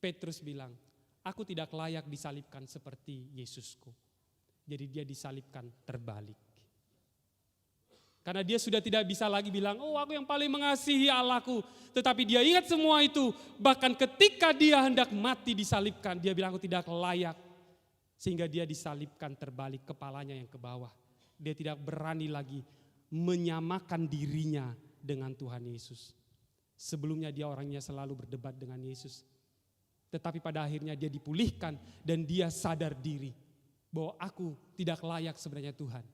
Petrus bilang, aku tidak layak disalibkan seperti Yesusku. Jadi dia disalibkan terbalik. Karena dia sudah tidak bisa lagi bilang, oh aku yang paling mengasihi Allahku. Tetapi dia ingat semua itu. Bahkan ketika dia hendak mati disalibkan, dia bilang aku tidak layak. Sehingga dia disalibkan terbalik, kepalanya yang ke bawah. Dia tidak berani lagi menyamakan dirinya dengan Tuhan Yesus. Sebelumnya dia orangnya selalu berdebat dengan Yesus. Tetapi pada akhirnya dia dipulihkan dan dia sadar diri. Bahwa aku tidak layak sebenarnya Tuhan.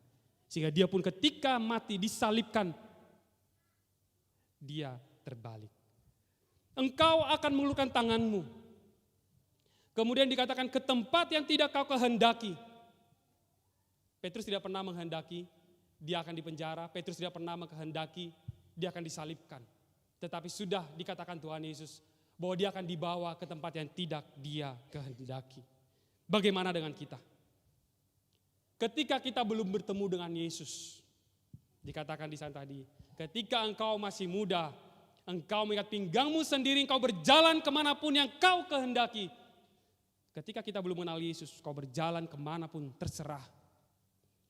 Sehingga dia pun ketika mati disalibkan, dia terbalik. Engkau akan mengulurkan tanganmu. Kemudian dikatakan ke tempat yang tidak kau kehendaki. Petrus tidak pernah menghendaki, dia akan dipenjara. Petrus tidak pernah menghendaki, dia akan disalibkan. Tetapi sudah dikatakan Tuhan Yesus bahwa dia akan dibawa ke tempat yang tidak dia kehendaki. Bagaimana dengan kita? Ketika kita belum bertemu dengan Yesus, dikatakan di sana tadi, ketika engkau masih muda, engkau mengikat pinggangmu sendiri, engkau berjalan kemanapun yang kau kehendaki. Ketika kita belum mengenal Yesus, kau berjalan kemanapun terserah.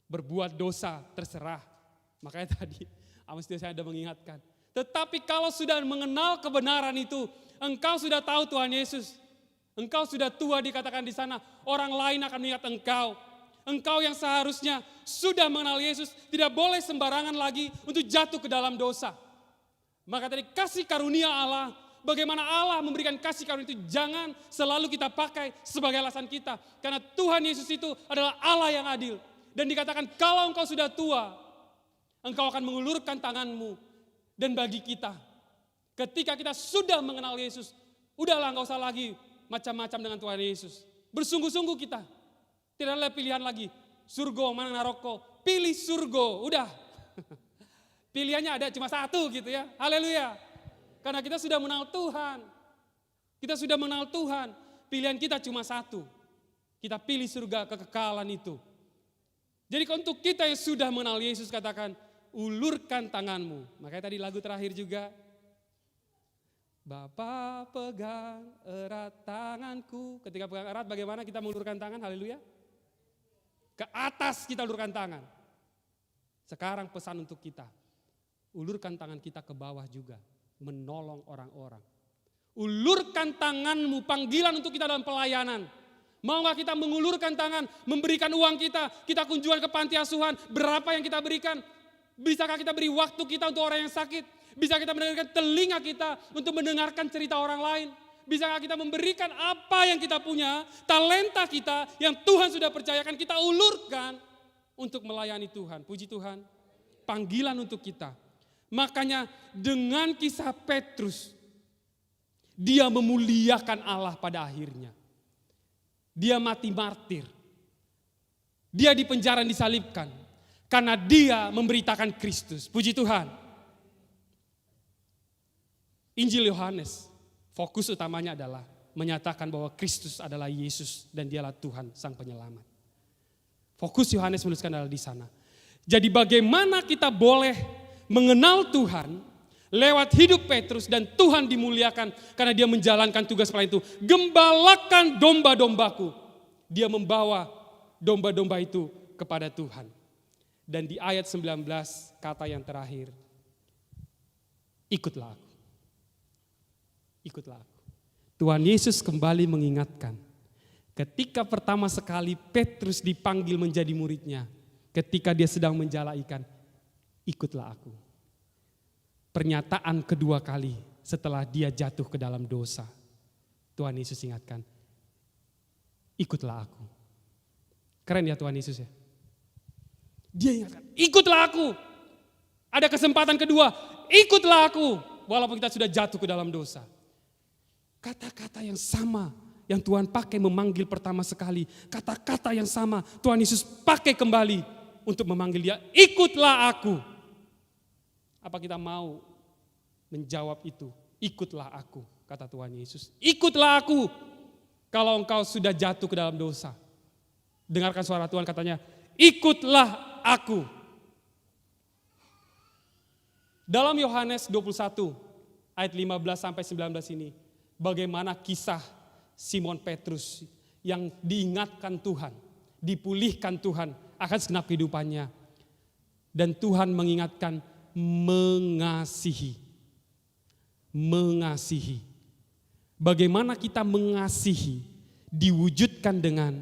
Berbuat dosa terserah. Makanya tadi Amos saya ada mengingatkan. Tetapi kalau sudah mengenal kebenaran itu, engkau sudah tahu Tuhan Yesus. Engkau sudah tua dikatakan di sana, orang lain akan mengingat engkau. Engkau yang seharusnya sudah mengenal Yesus tidak boleh sembarangan lagi untuk jatuh ke dalam dosa. Maka tadi kasih karunia Allah, bagaimana Allah memberikan kasih karunia itu jangan selalu kita pakai sebagai alasan kita. Karena Tuhan Yesus itu adalah Allah yang adil. Dan dikatakan kalau engkau sudah tua, engkau akan mengulurkan tanganmu. Dan bagi kita, ketika kita sudah mengenal Yesus, udahlah enggak usah lagi macam-macam dengan Tuhan Yesus. Bersungguh-sungguh kita. Tidak ada pilihan lagi. Surga mana neraka, pilih surga, udah. Pilihannya ada cuma satu gitu ya. Haleluya. Karena kita sudah mengenal Tuhan. Kita sudah mengenal Tuhan. Pilihan kita cuma satu. Kita pilih surga kekekalan itu. Jadi untuk kita yang sudah mengenal Yesus katakan, ulurkan tanganmu. Makanya tadi lagu terakhir juga. Bapa pegang erat tanganku. Ketika pegang erat bagaimana kita mengulurkan tangan? Haleluya. Ke atas kita ulurkan tangan. Sekarang pesan untuk kita. Ulurkan tangan kita ke bawah juga. Menolong orang-orang. Ulurkan tanganmu, panggilan untuk kita dalam pelayanan. Mau gak kita mengulurkan tangan, memberikan uang kita kunjungan ke panti asuhan, berapa yang kita berikan? Bisakah kita beri waktu kita untuk orang yang sakit? Bisa kita mendengarkan telinga kita untuk mendengarkan cerita orang lain? Bisakah kita memberikan apa yang kita punya, talenta kita yang Tuhan sudah percayakan, kita ulurkan untuk melayani Tuhan. Puji Tuhan, panggilan untuk kita. Makanya dengan kisah Petrus, dia memuliakan Allah pada akhirnya. Dia mati martir. Dia dipenjara dan disalibkan. Karena dia memberitakan Kristus. Puji Tuhan. Injil Yohanes, fokus utamanya adalah menyatakan bahwa Kristus adalah Yesus dan dialah Tuhan Sang Penyelamat. Fokus Yohanes menuliskan adalah di sana. Jadi bagaimana kita boleh mengenal Tuhan lewat hidup Petrus dan Tuhan dimuliakan karena dia menjalankan tugas pelayan itu. Gembalakan domba-dombaku. Dia membawa domba-domba itu kepada Tuhan. Dan di ayat 19 kata yang terakhir, ikutlah aku. Ikutlah aku. Tuhan Yesus kembali mengingatkan, ketika pertama sekali Petrus dipanggil menjadi muridnya, ketika dia sedang menjala ikan, ikutlah aku. Pernyataan kedua kali setelah dia jatuh ke dalam dosa, Tuhan Yesus ingatkan, ikutlah aku. Keren ya Tuhan Yesus ya. Dia ingatkan, ikutlah aku. Ada kesempatan kedua, ikutlah aku. Walaupun kita sudah jatuh ke dalam dosa. Kata-kata yang sama yang Tuhan pakai memanggil pertama sekali. Kata-kata yang sama Tuhan Yesus pakai kembali untuk memanggil dia, ikutlah aku. Apa kita mau menjawab itu? Ikutlah aku, kata Tuhan Yesus. Ikutlah aku. Kalau engkau sudah jatuh ke dalam dosa. Dengarkan suara Tuhan katanya, ikutlah aku. Dalam Yohanes 21 ayat 15 sampai 19 ini, bagaimana kisah Simon Petrus yang diingatkan Tuhan, dipulihkan Tuhan akan segenap kehidupannya. Dan Tuhan mengingatkan mengasihi. Mengasihi. Bagaimana kita mengasihi diwujudkan dengan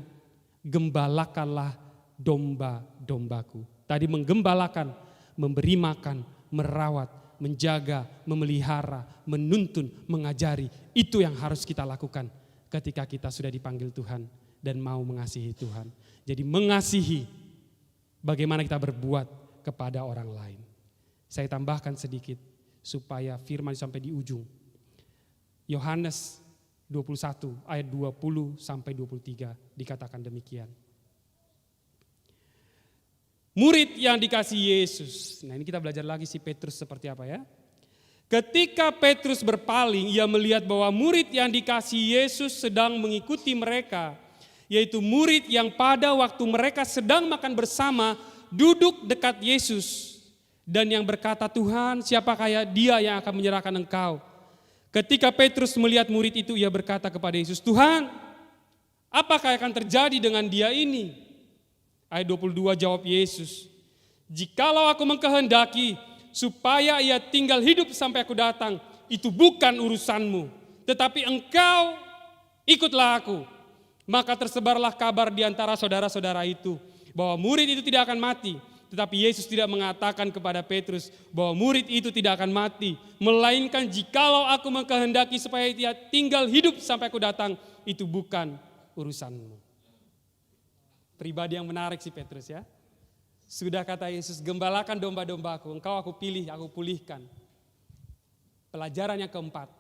gembalakanlah domba-dombaku. Tadi menggembalakan, memberi makan, merawat, menjaga, memelihara, menuntun, mengajari. Itu yang harus kita lakukan ketika kita sudah dipanggil Tuhan dan mau mengasihi Tuhan. Jadi mengasihi, bagaimana kita berbuat kepada orang lain. Saya tambahkan sedikit supaya firman sampai di ujung. Yohanes 21 ayat 20 sampai 23 dikatakan demikian. Murid yang dikasihi Yesus. Nah ini kita belajar lagi si Petrus seperti apa ya. Ketika Petrus berpaling, ia melihat bahwa murid yang dikasihi Yesus sedang mengikuti mereka, yaitu murid yang pada waktu mereka sedang makan bersama duduk dekat Yesus dan yang berkata, Tuhan, siapakah dia yang akan menyerahkan Engkau? Ketika Petrus melihat murid itu, ia berkata kepada Yesus, Tuhan, apakah akan terjadi dengan dia ini? Ayat 22 jawab Yesus, jikalau aku mengkehendaki supaya ia tinggal hidup sampai aku datang, itu bukan urusanmu. Tetapi engkau ikutlah aku. Maka tersebarlah kabar di antara saudara-saudara itu bahwa murid itu tidak akan mati. Tetapi Yesus tidak mengatakan kepada Petrus bahwa murid itu tidak akan mati. Melainkan jikalau aku mengkehendaki supaya dia tinggal hidup sampai aku datang, itu bukan urusanmu. Pribadi yang menarik si Petrus ya. Sudah kata Yesus, gembalakan domba-dombaku, engkau aku pilih, aku pulihkan. Pelajaran yang keempat,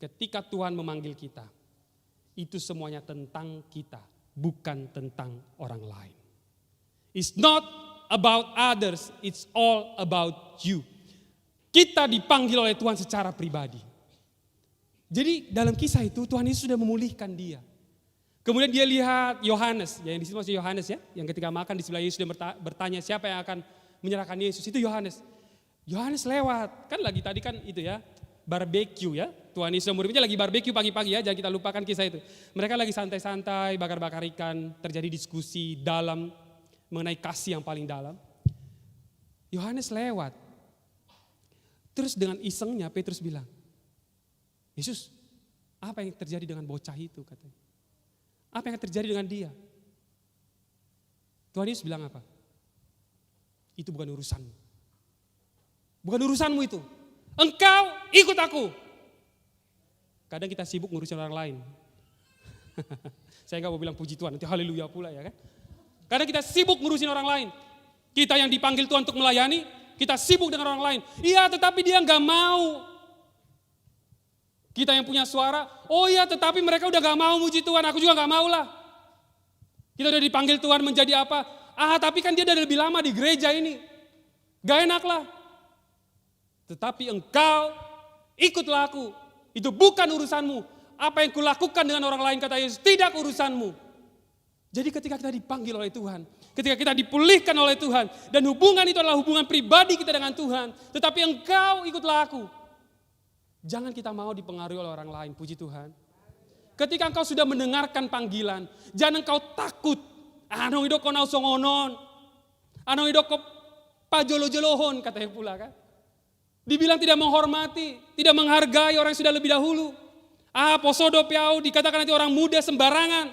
ketika Tuhan memanggil kita, itu semuanya tentang kita, bukan tentang orang lain. It's not about others, it's all about you. Kita dipanggil oleh Tuhan secara pribadi. Jadi dalam kisah itu Tuhan Yesus sudah memulihkan dia. Kemudian dia lihat Yohanes, yang di situ masih Yohanes ya, yang ketika makan di sebelah Yesus dia bertanya siapa yang akan menyerahkan Yesus, itu Yohanes. Yohanes lewat, kan lagi tadi kan itu ya, barbecue ya, Tuhan Yesus dan murid-muridnya lagi barbecue pagi-pagi ya, jangan kita lupakan kisah itu. Mereka lagi santai-santai, bakar-bakar ikan, terjadi diskusi dalam mengenai kasih yang paling dalam. Yohanes lewat, terus dengan isengnya Petrus bilang, Yesus, apa yang terjadi dengan bocah itu katanya? Apa yang terjadi dengan dia? Tuhan Yesus bilang apa? Itu bukan urusanmu. Bukan urusanmu itu. Engkau ikut aku. Kadang kita sibuk ngurusin orang lain. Saya enggak mau bilang puji Tuhan, nanti haleluya pula ya kan. Kadang kita sibuk ngurusin orang lain. Kita yang dipanggil Tuhan untuk melayani, kita sibuk dengan orang lain. Iya, tetapi dia enggak mau. Kita yang punya suara, oh iya tetapi mereka udah gak mau muji Tuhan, aku juga gak mau lah. Kita udah dipanggil Tuhan menjadi apa? Tapi kan dia udah lebih lama di gereja ini. Gak enak lah. Tetapi engkau ikutlah aku. Itu bukan urusanmu. Apa yang kulakukan dengan orang lain kata Yesus, tidak urusanmu. Jadi ketika kita dipanggil oleh Tuhan, ketika kita dipulihkan oleh Tuhan, dan hubungan itu adalah hubungan pribadi kita dengan Tuhan. Tetapi engkau ikutlah aku. Jangan kita mau dipengaruhi oleh orang lain, puji Tuhan. Ketika engkau sudah mendengarkan panggilan, jangan engkau takut. Anong idok ko nausongonon. Anong idok ko pajolo-jolohon, katanya pula kan. Dibilang tidak menghormati, tidak menghargai orang yang sudah lebih dahulu. Posodo piau, dikatakan nanti orang muda sembarangan.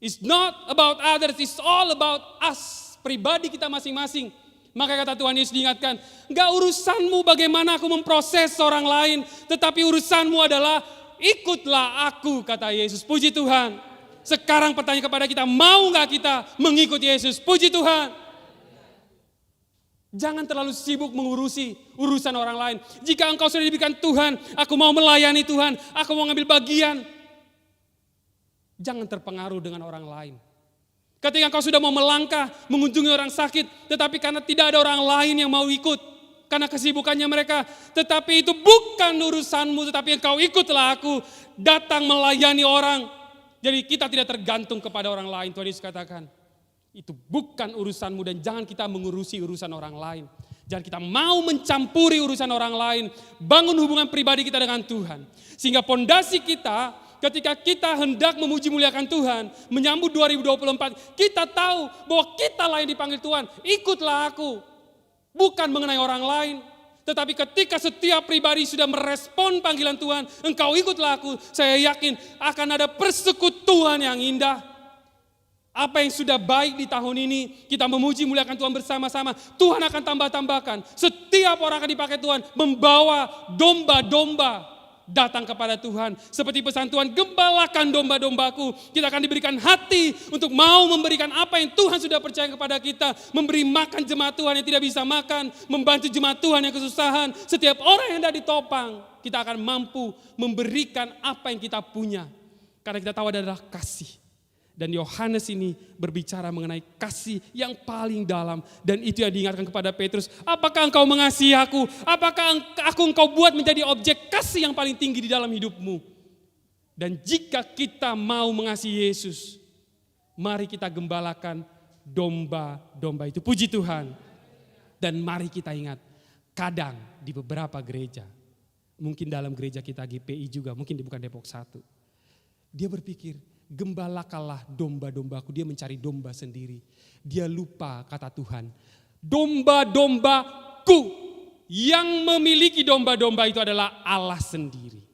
It's not about others, it's all about us. Pribadi kita masing-masing. Maka kata Tuhan Yesus diingatkan, enggak urusanmu bagaimana aku memproses orang lain, tetapi urusanmu adalah ikutlah aku, kata Yesus. Puji Tuhan. Sekarang pertanyaan kepada kita, mau enggak kita mengikut Yesus? Puji Tuhan. Jangan terlalu sibuk mengurusi urusan orang lain. Jika engkau sudah diberikan Tuhan, aku mau melayani Tuhan, aku mau ngambil bagian. Jangan terpengaruh dengan orang lain. Ketika engkau sudah mau melangkah, mengunjungi orang sakit, tetapi karena tidak ada orang lain yang mau ikut, karena kesibukannya mereka, tetapi itu bukan urusanmu, tetapi engkau ikutlah aku, datang melayani orang. Jadi kita tidak tergantung kepada orang lain, Tuhan Yesus katakan. Itu bukan urusanmu dan jangan kita mengurusi urusan orang lain. Jangan kita mau mencampuri urusan orang lain, bangun hubungan pribadi kita dengan Tuhan. Sehingga pondasi kita, ketika kita hendak memuji muliakan Tuhan, menyambut 2024, kita tahu bahwa kita lah yang dipanggil Tuhan. Ikutlah aku, bukan mengenai orang lain. Tetapi ketika setiap pribadi sudah merespon panggilan Tuhan, engkau ikutlah aku, saya yakin akan ada persekutuan yang indah. Apa yang sudah baik di tahun ini, kita memuji muliakan Tuhan bersama-sama, Tuhan akan tambah-tambahkan. Setiap orang akan dipakai Tuhan membawa domba-domba datang kepada Tuhan. Seperti pesan Tuhan, gembalakan domba-dombaku. Kita akan diberikan hati untuk mau memberikan apa yang Tuhan sudah percaya kepada kita. Memberi makan jemaat Tuhan yang tidak bisa makan. Membantu jemaat Tuhan yang kesusahan. Setiap orang yang hendak ditopang, kita akan mampu memberikan apa yang kita punya. Karena kita tahu adalah kasih. Dan Yohanes ini berbicara mengenai kasih yang paling dalam. Dan itu yang diingatkan kepada Petrus. Apakah engkau mengasihi aku? Apakah engkau buat menjadi objek kasih yang paling tinggi di dalam hidupmu? Dan jika kita mau mengasihi Yesus, mari kita gembalakan domba-domba itu. Puji Tuhan. Dan mari kita ingat, kadang di beberapa gereja, mungkin dalam gereja kita GPI juga, mungkin bukan Depok 1. Dia berpikir, gembalakanlah domba-dombaku. Dia mencari domba sendiri. Dia lupa kata Tuhan, domba-dombaku. Yang memiliki domba-domba itu adalah Allah sendiri.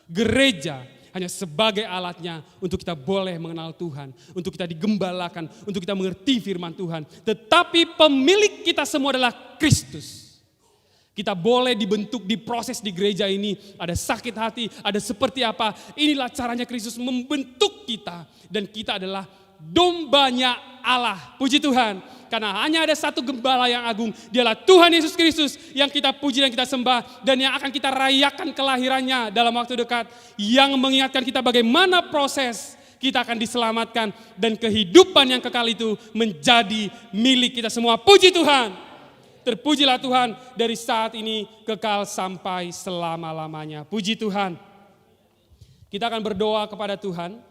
Gereja hanya sebagai alatnya untuk kita boleh mengenal Tuhan, untuk kita digembalakan, untuk kita mengerti firman Tuhan. Tetapi pemilik kita semua adalah Kristus. Kita boleh dibentuk, diproses di gereja ini. Ada sakit hati, ada seperti apa. Inilah caranya Kristus membentuk kita. Dan kita adalah dombanya Allah. Puji Tuhan. Karena hanya ada satu gembala yang agung. Dialah Tuhan Yesus Kristus yang kita puji dan kita sembah. Dan yang akan kita rayakan kelahirannya dalam waktu dekat. Yang mengingatkan kita bagaimana proses kita akan diselamatkan. Dan kehidupan yang kekal itu menjadi milik kita semua. Puji Tuhan. Terpujilah Tuhan dari saat ini kekal sampai selama-lamanya. Puji Tuhan. Kita akan berdoa kepada Tuhan.